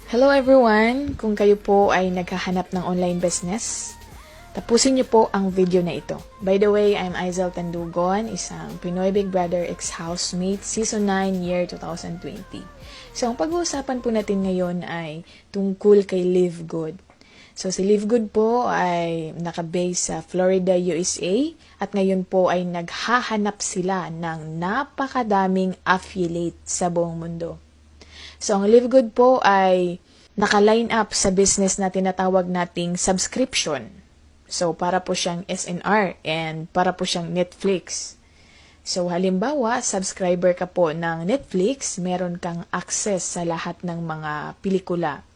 Hello everyone! Kung kayo po ay naghahanap ng online business, tapusin niyo po ang video na ito. By the way, I'm Aizel Tandugon, isang Pinoy Big Brother ex-housemate, Season 9, Year 2020. So, ang pag-uusapan po natin ngayon ay tungkol kay Live Good. So, si Live Good po ay nakabase sa Florida, USA, at ngayon po ay naghahanap sila ng napakadaming affiliate sa buong mundo. So, ang Live Good po ay naka-line up sa business na tinatawag nating subscription. So, para po siyang SNR and para po siyang Netflix. So, halimbawa, subscriber ka po ng Netflix, meron kang access sa lahat ng mga pelikula.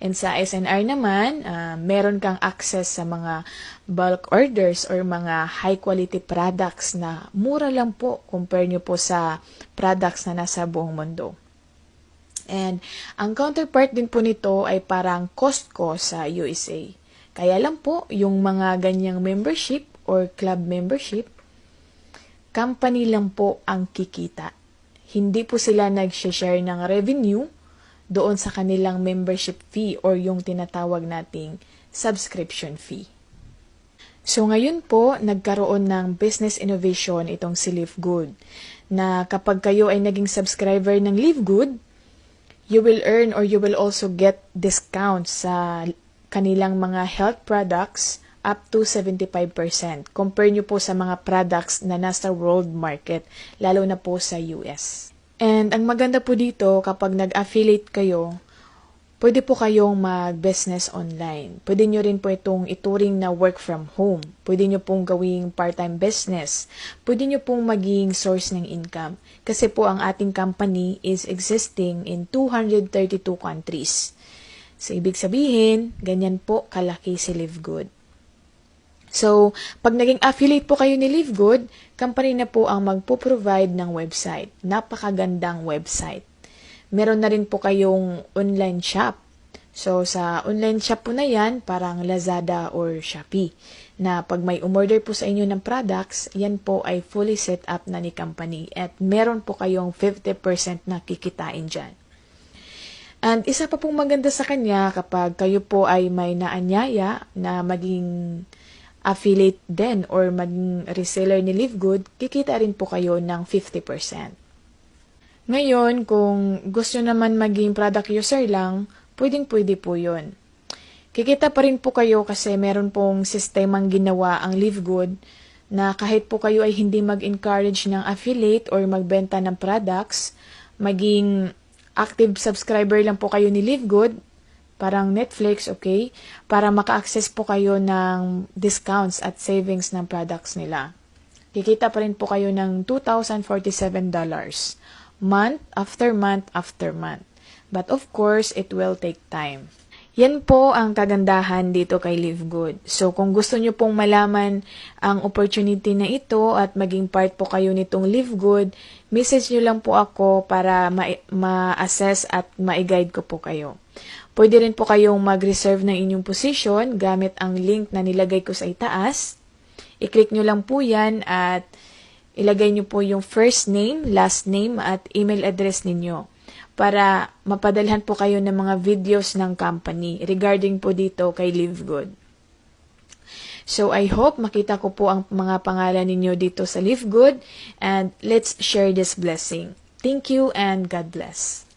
And sa SNR naman, meron kang access sa mga bulk orders or mga high-quality products na mura lang po compare nyo po sa products na nasa buong mundo. And ang counterpart din po nito ay parang Costco sa USA. Kaya lang po, yung mga ganyang membership or club membership, company lang po ang kikita. Hindi po sila nag-share ng revenue doon sa kanilang membership fee or yung tinatawag nating subscription fee. So ngayon po, nagkaroon ng business innovation itong si Live Good, na kapag kayo ay naging subscriber ng Live Good, you will earn or you will also get discounts sa kanilang mga health products up to 75%. Compare nyo po sa mga products na nasa world market, lalo na po sa US. And ang maganda po dito, kapag nag-affiliate kayo, pwede po kayong mag-business online. Pwede nyo rin po itong ituring na work from home. Pwede nyo pong gawing part-time business. Pwede nyo pong maging source ng income. Kasi po ang ating company is existing in 232 countries. So, ibig sabihin, ganyan po kalaki si Live Good. So, pag naging affiliate po kayo ni Live Good, company na po ang magpo-provide ng website. Napakagandang website. Meron na rin po kayong online shop. So, sa online shop po na yan, parang Lazada or Shopee, na pag may umorder po sa inyo ng products, yan po ay fully set up na ni company at meron po kayong 50% na kikitain dyan. And isa pa pong maganda sa kanya, kapag kayo po ay may naanyaya na maging affiliate din or maging reseller ni Live Good, kikita rin po kayo ng 50%. Ngayon, kung gusto naman maging product user lang, pwedeng-pwede po yun. Kikita pa rin po kayo kasi meron pong sistemang ginawa ang Live Good na kahit po kayo ay hindi mag-encourage ng affiliate or magbenta ng products, maging active subscriber lang po kayo ni Live Good, parang Netflix, okay, para maka-access po kayo ng discounts at savings ng products nila. Kikita pa rin po kayo ng $2,047. Month after month after month. But of course, it will take time. Yan po ang kagandahan dito kay Live Good. So, kung gusto nyo pong malaman ang opportunity na ito at maging part po kayo nitong Live Good, message nyo lang po ako para ma-assess at ma-guide ko po kayo. Pwede rin po kayong mag-reserve ng inyong position gamit ang link na nilagay ko sa itaas. I-click nyo lang po yan at ilagay nyo po yung first name, last name, at email address ninyo para mapadalhan po kayo ng mga videos ng company regarding po dito kay Live Good. So, I hope makita ko po ang mga pangalan ninyo dito sa Live Good and let's share this blessing. Thank you and God bless.